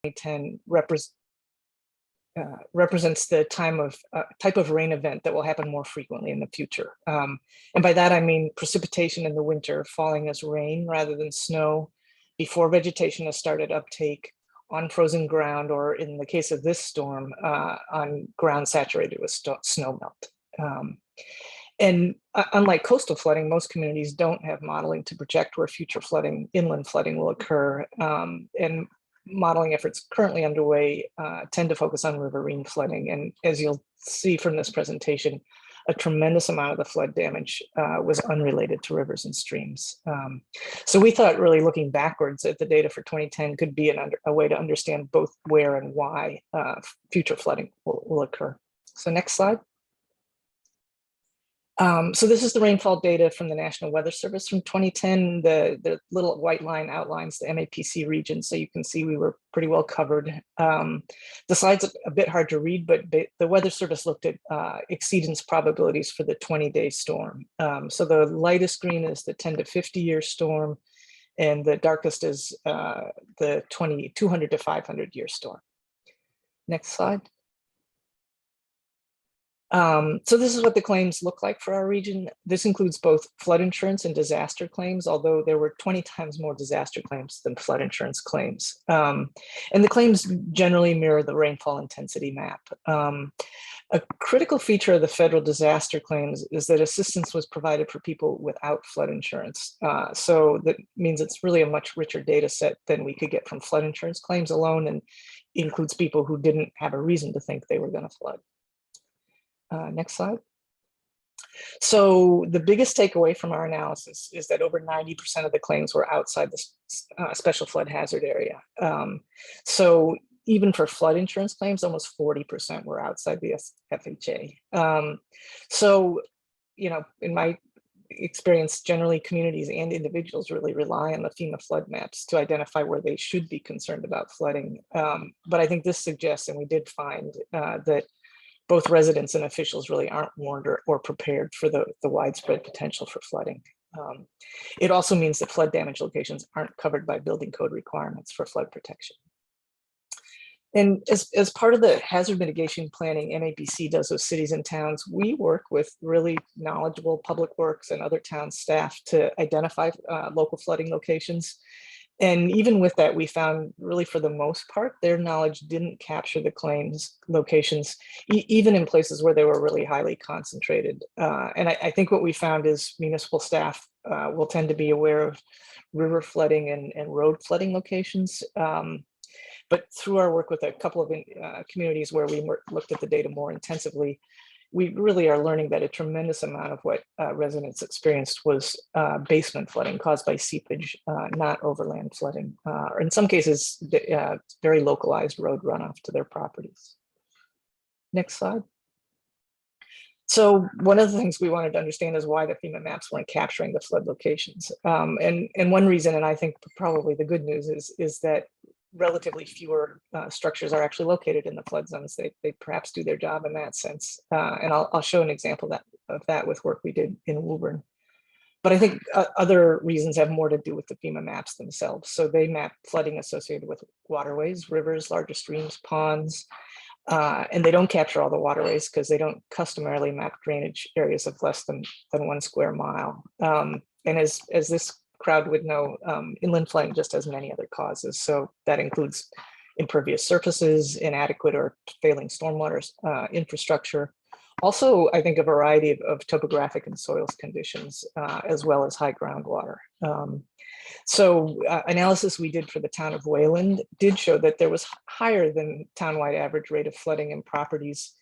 2010 represents the type of rain event that will happen more frequently in the future. And by that, I mean precipitation in the winter falling as rain rather than snow before vegetation has started uptake on frozen ground, or in the case of this storm, on ground saturated with snow melt. And unlike coastal flooding, most communities don't have modeling to project where future inland flooding will occur. And modeling efforts currently underway tend to focus on riverine flooding. And as you'll see from this presentation, a tremendous amount of the flood damage was unrelated to rivers and streams. So we thought really looking backwards at the data for 2010 could be a way to understand both where and why future flooding will occur. So next slide. So this is the rainfall data from the National Weather Service from 2010. The little white line outlines the MAPC region, so you can see we were pretty well covered. The slide's a bit hard to read, but the Weather Service looked at exceedance probabilities for the 20-day storm. So the lightest green is the 10 to 50-year storm, and the darkest is the 200 to 500-year storm. Next slide. So this is what the claims look like for our region. This includes both flood insurance and disaster claims, although there were 20 times more disaster claims than flood insurance claims. And the claims generally mirror the rainfall intensity map. A critical feature of the federal disaster claims is that assistance was provided for people without flood insurance. So that means it's really a much richer data set than we could get from flood insurance claims alone, and includes people who didn't have a reason to think they were going to flood. Next slide. So the biggest takeaway from our analysis is that over 90% of the claims were outside the special flood hazard area. So even for flood insurance claims, almost 40% were outside the FHA. So, you know, in my experience, generally communities and individuals really rely on the FEMA flood maps to identify where they should be concerned about flooding. But I think this suggests, and we did find that both residents and officials really aren't warned or prepared for the widespread potential for flooding. It also means that flood damage locations aren't covered by building code requirements for flood protection. And as part of the hazard mitigation planning MAPC does with cities and towns, we work with really knowledgeable public works and other town staff to identify local flooding locations. And even with that, we found really for the most part, their knowledge didn't capture the claims locations, even in places where they were really highly concentrated. And I think what we found is municipal staff will tend to be aware of river flooding and road flooding locations. But through our work with a couple of communities where we looked at the data more intensively, we really are learning that a tremendous amount of what residents experienced was basement flooding caused by seepage, not overland flooding, or in some cases, very localized road runoff to their properties. Next slide. So one of the things we wanted to understand is why the FEMA maps weren't capturing the flood locations. And one reason, and I think probably the good news is that relatively fewer structures are actually located in the flood zones. They perhaps do their job in that sense. And I'll show an example of that with work we did in Woburn. But I think other reasons have more to do with the FEMA maps themselves. So they map flooding associated with waterways, rivers, larger streams, ponds, and they don't capture all the waterways because they don't customarily map drainage areas of less than 1 square mile. And as this crowd would know, inland flooding just has many other causes. So that includes impervious surfaces, inadequate or failing stormwater infrastructure. Also, I think a variety of topographic and soils conditions, as well as high groundwater. So analysis we did for the town of Wayland did show that there was higher than townwide average rate of flooding in properties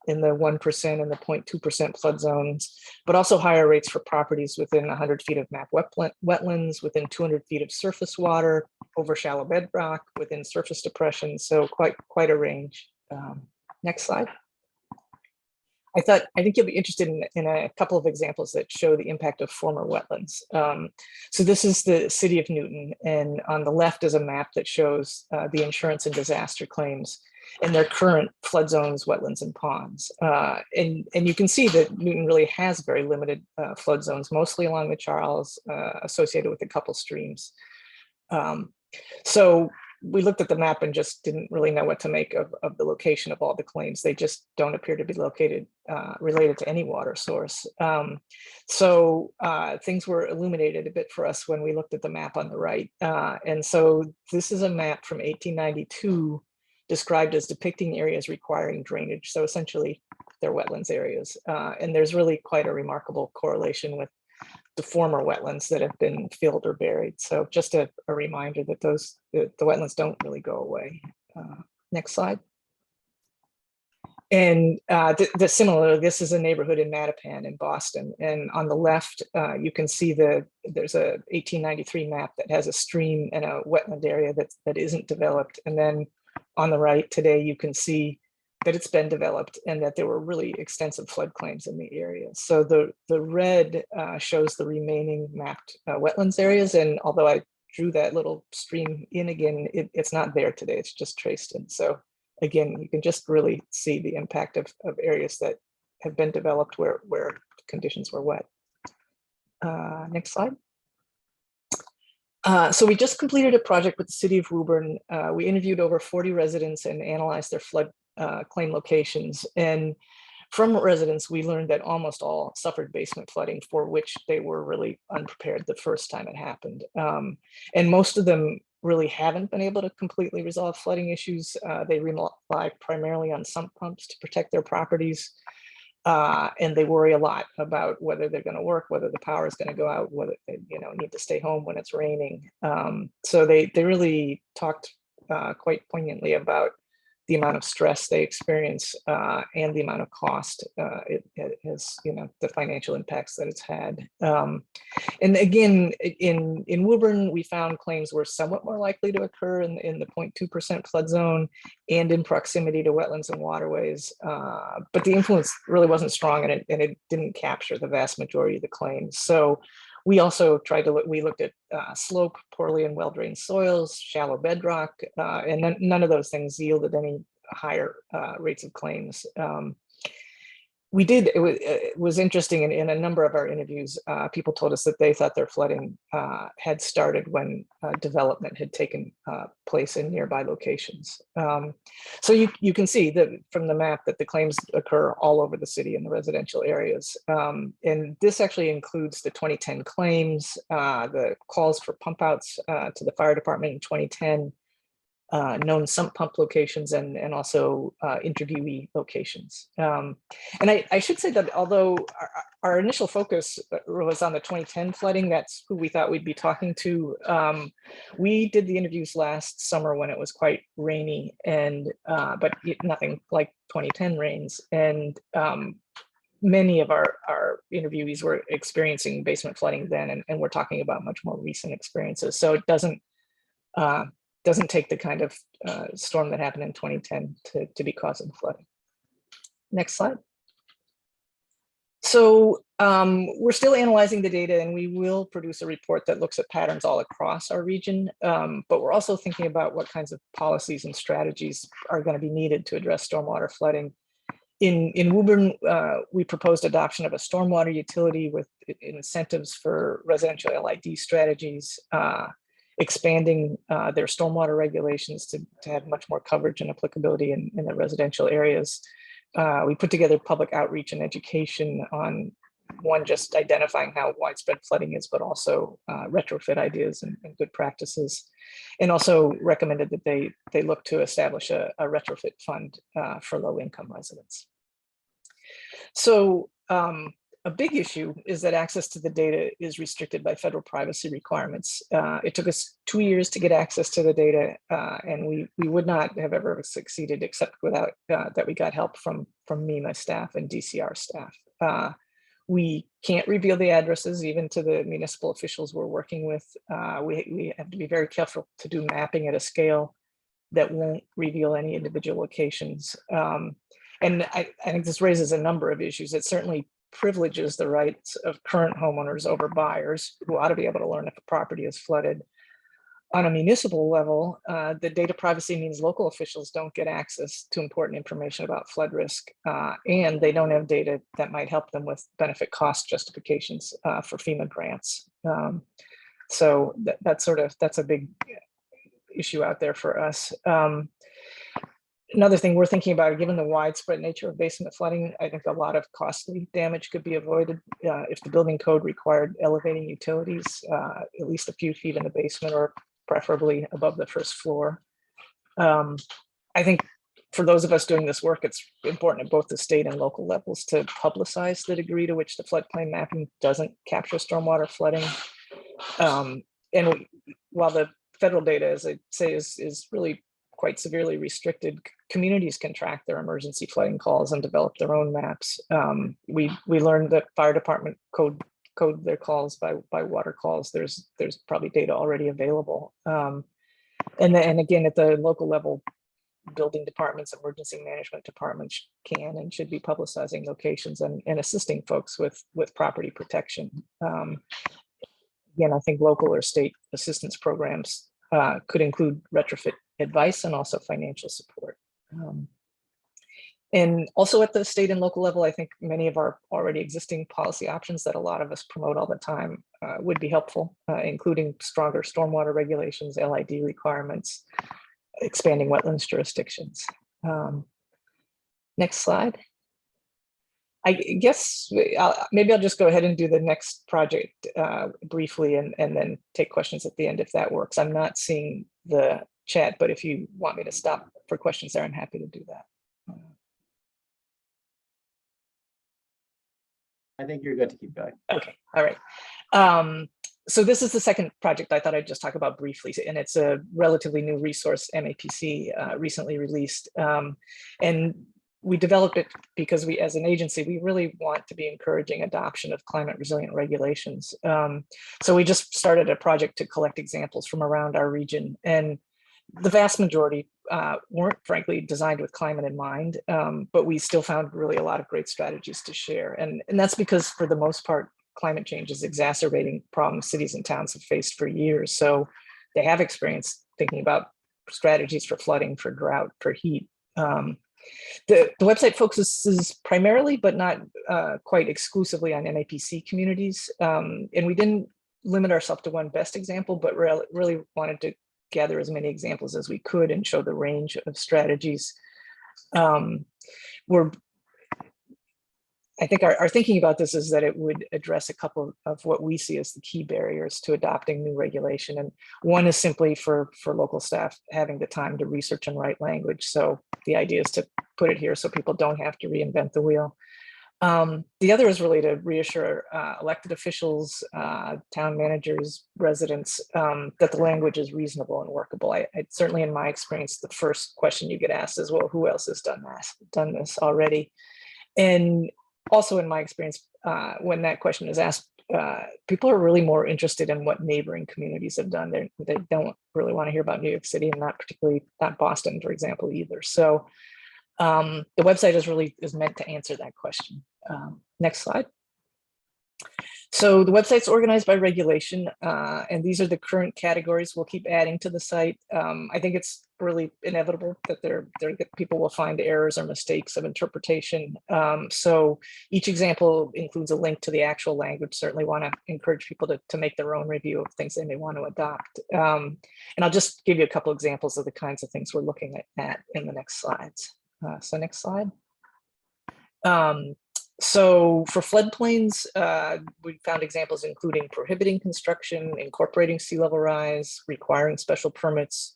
in the 1% and the 0.2% flood zones, but also higher rates for properties within 100 feet of map wetlands, within 200 feet of surface water, over shallow bedrock, within surface depression. So quite a range. Next slide. I think you'll be interested in a couple of examples that show the impact of former wetlands. So this is the city of Newton, and on the left is a map that shows the insurance and disaster claims in their current flood zones, wetlands, and ponds. And you can see that Newton really has very limited flood zones, mostly along the Charles, associated with a couple streams. So we looked at the map and just didn't really know what to make of the location of all the claims. They just don't appear to be located related to any water source. So things were illuminated a bit for us when we looked at the map on the right. And so this is a map from 1892 described as depicting areas requiring drainage. So essentially they're wetlands areas. And there's really quite a remarkable correlation with the former wetlands that have been filled or buried. So just a reminder that the wetlands don't really go away. Next slide. And similar, this is a neighborhood in Mattapan in Boston. And on the left, you can see there's a 1893 map that has a stream and a wetland area that isn't developed. And then on the right today, you can see that it's been developed and that there were really extensive flood claims in the area. So the red shows the remaining mapped wetlands areas. And although I drew that little stream in again, it's not there today, it's just traced in. So again, you can just really see the impact of areas that have been developed where conditions were wet. Next slide. So we just completed a project with the city of Woburn. We interviewed over 40 residents and analyzed their flood claim locations. And from residents, we learned that almost all suffered basement flooding for which they were really unprepared the first time it happened. And most of them really haven't been able to completely resolve flooding issues. They rely primarily on sump pumps to protect their properties. And they worry a lot about whether they're going to work, whether the power is going to go out, whether they need to stay home when it's raining. So they really talked quite poignantly about the amount of stress they experience and the amount of cost it has, the financial impacts that it's had. And again, in Woburn, we found claims were somewhat more likely to occur in the 0.2% flood zone and in proximity to wetlands and waterways. But the influence really wasn't strong, and it didn't capture the vast majority of the claims. So we also we looked at slope, poorly and well-drained soils, shallow bedrock, and none of those things yielded any higher rates of claims. It was interesting in a number of our interviews, people told us that they thought their flooding had started when development had taken place in nearby locations. So you can see that from the map that the claims occur all over the city in the residential areas. And this actually includes the 2010 claims, the calls for pump outs to the fire department in 2010, known sump pump locations, and also interviewee locations. And I should say that although our initial focus was on the 2010 flooding, that's who we thought we'd be talking to. We did the interviews last summer when it was quite rainy, and but nothing like 2010 rains. And many of our interviewees were experiencing basement flooding then, and we're talking about much more recent experiences. So it doesn't take the kind of storm that happened in 2010 to be causing flooding. Next slide. So we're still analyzing the data, and we will produce a report that looks at patterns all across our region. But we're also thinking about what kinds of policies and strategies are going to be needed to address stormwater flooding. In Woburn, we proposed adoption of a stormwater utility with incentives for residential LID strategies, expanding their stormwater regulations to have much more coverage and applicability in the residential areas. We put together public outreach and education on just identifying how widespread flooding is, but also retrofit ideas and good practices, and also recommended that they look to establish a retrofit fund for low-income residents. So a big issue is that access to the data is restricted by federal privacy requirements. It took us 2 years to get access to the data, and we would not have ever succeeded except without that we got help from MEMA staff and DCR staff. We can't reveal the addresses even to the municipal officials we're working with. We have to be very careful to do mapping at a scale that won't reveal any individual locations. And I think this raises a number of issues. It certainly privileges the rights of current homeowners over buyers who ought to be able to learn if a property is flooded. On a municipal level, the data privacy means local officials don't get access to important information about flood risk, and they don't have data that might help them with benefit cost justifications for FEMA grants. So that's a big issue out there for us. Another thing we're thinking about, given the widespread nature of basement flooding, I think a lot of costly damage could be avoided if the building code required elevating utilities at least a few feet in the basement, or preferably above the first floor. I think for those of us doing this work, it's important at both the state and local levels to publicize the degree to which the floodplain mapping doesn't capture stormwater flooding. And while the federal data, as I say, is really quite severely restricted, communities can track their emergency flooding calls and develop their own maps. We learned that fire department code their calls by water calls. There's probably data already available. And again, at the local level, building departments, emergency management departments can and should be publicizing locations and assisting folks with property protection. Again, I think local or state assistance programs could include retrofit advice and also financial support. And also at the state and local level, I think many of our already existing policy options that a lot of us promote all the time would be helpful, including stronger stormwater regulations, LID requirements, expanding wetlands jurisdictions. Next slide. I guess maybe I'll just go ahead and do the next project briefly and then take questions at the end if that works. I'm not seeing the chat, but if you want me to stop for questions there, I'm happy to do that. I think you're good to keep going. Okay, all right. So this is the second project I thought I'd just talk about briefly, and it's a relatively new resource, MAPC, recently released. And we developed it because we, as an agency, we really want to be encouraging adoption of climate resilient regulations. So we just started a project to collect examples from around our region, and the vast majority weren't frankly designed with climate in mind, but we still found really a lot of great strategies to share. And that's because for the most part, climate change is exacerbating problems cities and towns have faced for years. So they have experience thinking about strategies for flooding, for drought, for heat. The website focuses primarily, but not quite exclusively, on MAPC communities. And we didn't limit ourselves to one best example, but really wanted to gather as many examples as we could and show the range of strategies. I think our thinking about this is that it would address a couple of what we see as the key barriers to adopting new regulation. And one is simply for local staff having the time to research and write language. So the idea is to put it here so people don't have to reinvent the wheel. The other is really to reassure elected officials, town managers, residents, that the language is reasonable and workable. I certainly, in my experience, the first question you get asked is, well, who else has done this already? And also in my experience, when that question is asked, people are really more interested in what neighboring communities have done. They don't really want to hear about New York City, and not Boston, for example, either. So the website is meant to answer that question. Next slide. So the website's organized by regulation, and these are the current categories. We'll keep adding to the site. I think it's really inevitable that people will find errors or mistakes of interpretation. So each example includes a link to the actual language. Certainly want to encourage people to make their own review of things they may want to adopt. And I'll just give you a couple examples of the kinds of things we're looking at in the next slides. So next slide. So for floodplains, we found examples including prohibiting construction, incorporating sea level rise, requiring special permits,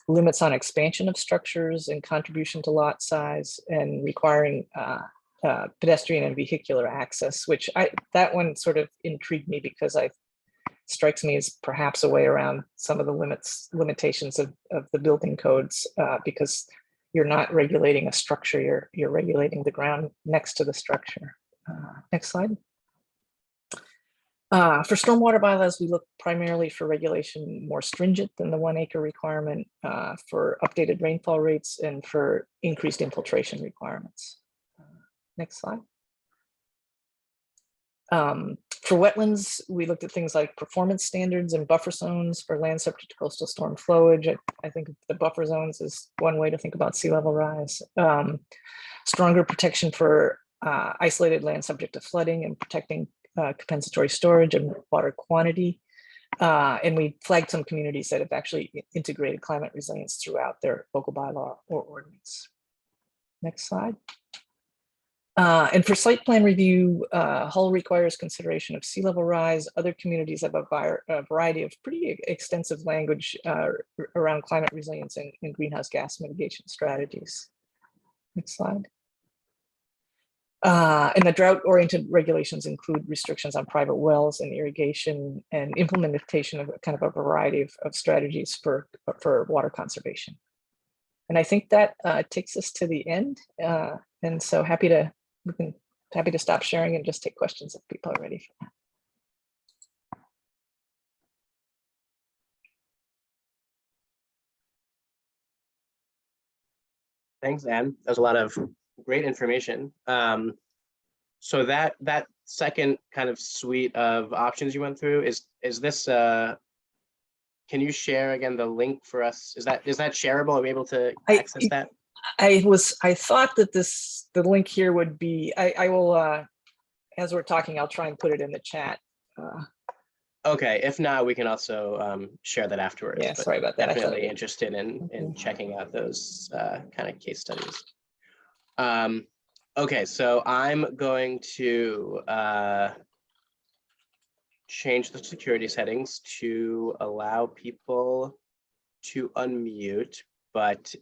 limits on expansion of structures and contribution to lot size, and requiring pedestrian and vehicular access, which that one sort of intrigued me because strikes me as perhaps a way around some of the limitations of the building codes, because you're not regulating a structure, you're regulating the ground next to the structure. Next slide. For stormwater bylaws, we look primarily for regulation more stringent than the 1 acre requirement, for updated rainfall rates, and for increased infiltration requirements. Next slide. For wetlands, we looked at things like performance standards and buffer zones for land subject to coastal storm flowage. I think the buffer zones is one way to think about sea level rise. Stronger protection for isolated land subject to flooding, and protecting compensatory storage and water quantity. And we flagged some communities that have actually integrated climate resilience throughout their local bylaw or ordinance. Next slide. And for site plan review, Hull requires consideration of sea level rise. Other communities have a variety of pretty extensive language around climate resilience and greenhouse gas mitigation strategies. Next slide. And the drought-oriented regulations include restrictions on private wells and irrigation and implementation of kind of a variety of strategies for water conservation. And I think that takes us to the end. And so happy to stop sharing and just take questions if people are ready for that. Thanks, Anne. That was a lot of great information. So that second kind of suite of options you went through, is this can you share again the link for us? Is that shareable? Are we able to access that? I thought that the link here would be, I will, as we're talking, I'll try and put it in the chat. Okay, if not, we can also share that afterwards. Yeah, sorry about that. Definitely interested in checking out those kind of case studies. Okay, so I'm going to change the security settings to allow people to unmute, but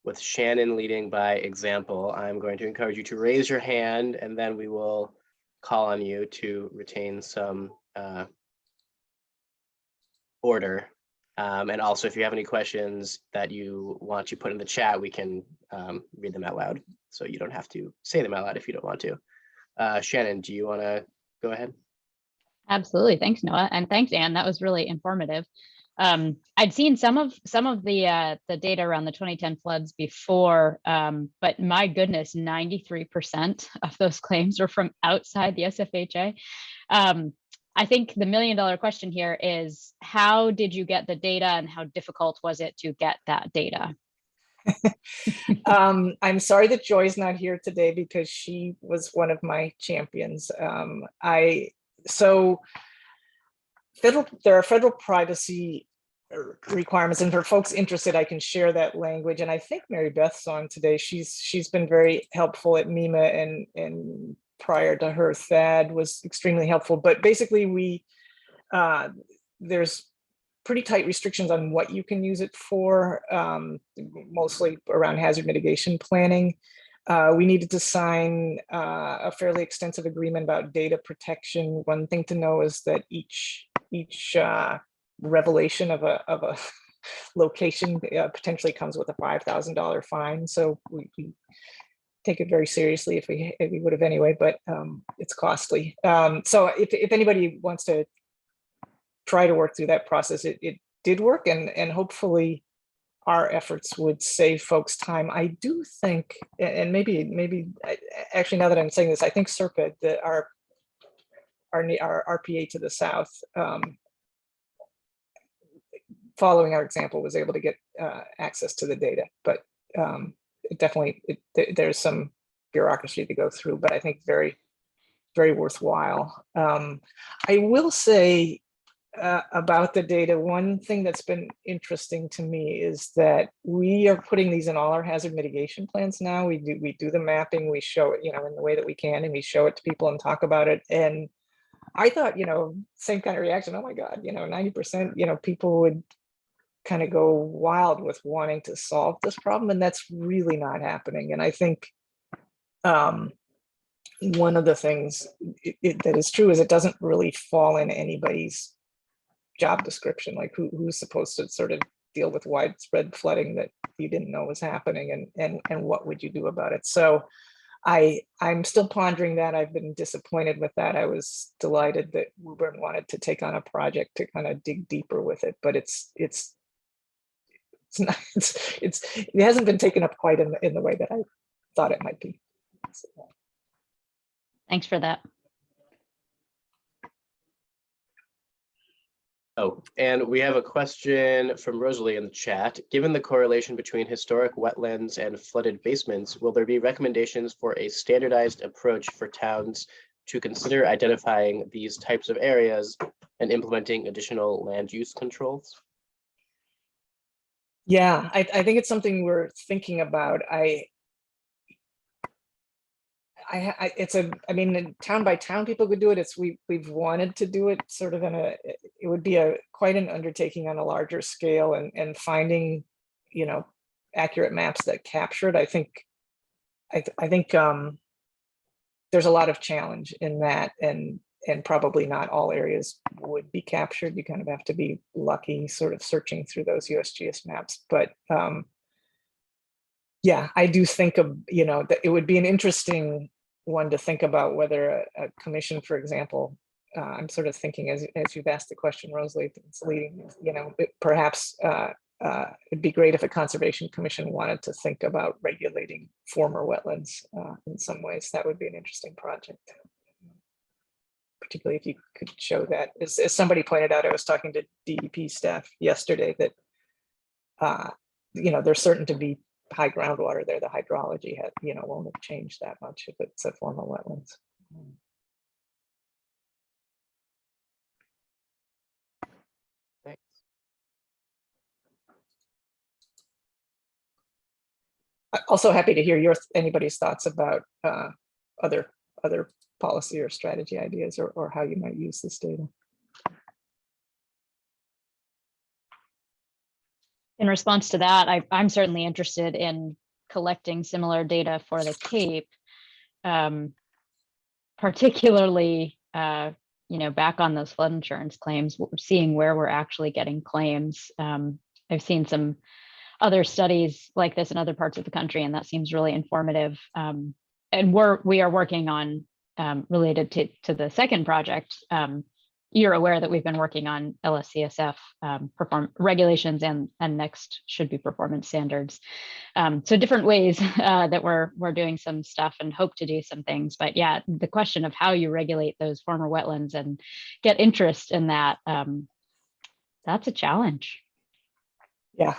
with Shannon leading by example, I'm going to encourage you to raise your hand, and then we will call on you to retain some order. And also, if you have any questions that you want to put in the chat, we can read them out loud. So you don't have to say them out loud if you don't want to. Shannon, do you want to go ahead? Absolutely. Thanks, Noah. And thanks, Anne. That was really informative. I'd seen some of the data around the 2010 floods before, but my goodness, 93% of those claims are from outside the SFHA. I think the $1 million question here is, how did you get the data and how difficult was it to get that data? I'm sorry that Joy's not here today because she was one of my champions. There are federal privacy requirements, and for folks interested, I can share that language. And I think Mary Beth's on today. She's been very helpful at MEMA, and prior to her, Thad was extremely helpful. But basically, there's pretty tight restrictions on what you can use it for, mostly around hazard mitigation planning. We needed to sign a fairly extensive agreement about data protection. One thing to know is that each revelation of a location potentially comes with a $5,000 fine. So we take it very seriously if we would have anyway, but it's costly. So if anybody wants to try to work through that process, it did work, and hopefully our efforts would save folks time. I do think, and maybe actually, now that I'm saying this, I think Circa, our RPA to the south, following our example, was able to get access to the data, but there's some bureaucracy to go through, but I think very, very worthwhile. I will say about the data, one thing that's been interesting to me is that we are putting these in all our hazard mitigation plans now. We do the mapping, we show it, in the way that we can, and we show it to people and talk about it. And I thought, same kind of reaction. Oh my God, 90%, people would kind of go wild with wanting to solve this problem, and that's really not happening. And I think one of the things that is true is it doesn't really fall in anybody's job description, like who's supposed to sort of deal with widespread flooding that you didn't know was happening, and what would you do about it? So I'm still pondering that. I've been disappointed with that. I was delighted that Woburn wanted to take on a project to kind of dig deeper with it, but it hasn't been taken up quite in the way that I thought it might be. So. Thanks for that. Oh, and we have a question from Rosalie in the chat. Given the correlation between historic wetlands and flooded basements, will there be recommendations for a standardized approach for towns to consider identifying these types of areas and implementing additional land use controls? Yeah, I think it's something we're thinking about. I mean, town by town, people could do it. We've wanted to do it sort of it would be quite an undertaking on a larger scale, and finding, accurate maps that capture it. I think there's a lot of challenge in that, and probably not all areas would be captured. You kind of have to be lucky sort of searching through those USGS maps. But yeah, I do think that it would be an interesting one to think about, whether a commission, for example, I'm sort of thinking as you've asked the question, Rosalie, it's leading, perhaps it'd be great if a conservation commission wanted to think about regulating former wetlands in some ways. That would be an interesting project. Particularly if you could show that, as somebody pointed out, I was talking to DEP staff yesterday, that there's certain to be high groundwater there. The hydrology won't have changed that much if it's a former wetlands. Thanks. Also happy to hear anybody's thoughts about other policy or strategy ideas, or how you might use this data. In response to that, I'm certainly interested in collecting similar data for the Cape, particularly, back on those flood insurance claims, seeing where we're actually getting claims. I've seen some other studies like this in other parts of the country, and that seems really informative. And we are working on, related to the second project, you're aware that we've been working on LSCSF perform regulations, and next should be performance standards. So different ways that we're doing some stuff and hope to do some things. But yeah, the question of how you regulate those former wetlands and get interest in that, that's a challenge. Yeah.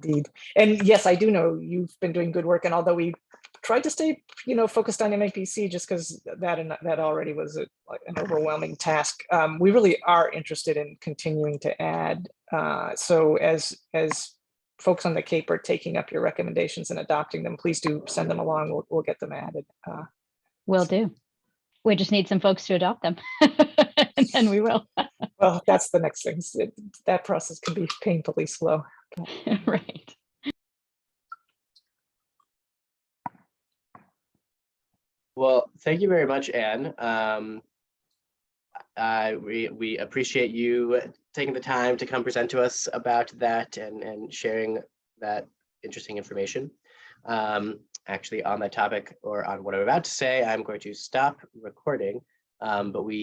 Indeed. And yes, I do know you've been doing good work, and although we tried to stay focused on MAPC, just because that already was an overwhelming task, we really are interested in continuing to add. So as folks on the Cape are taking up your recommendations and adopting them, please do send them along. We'll get them added. Will do. We just need some folks to adopt them, and then we will. Well, that's the next thing. That process can be painfully slow. Right. Well, thank you very much, Anne. We appreciate you taking the time to come present to us about that and sharing that interesting information. Actually, on that topic, or on what I'm about to say, I'm going to stop recording, but we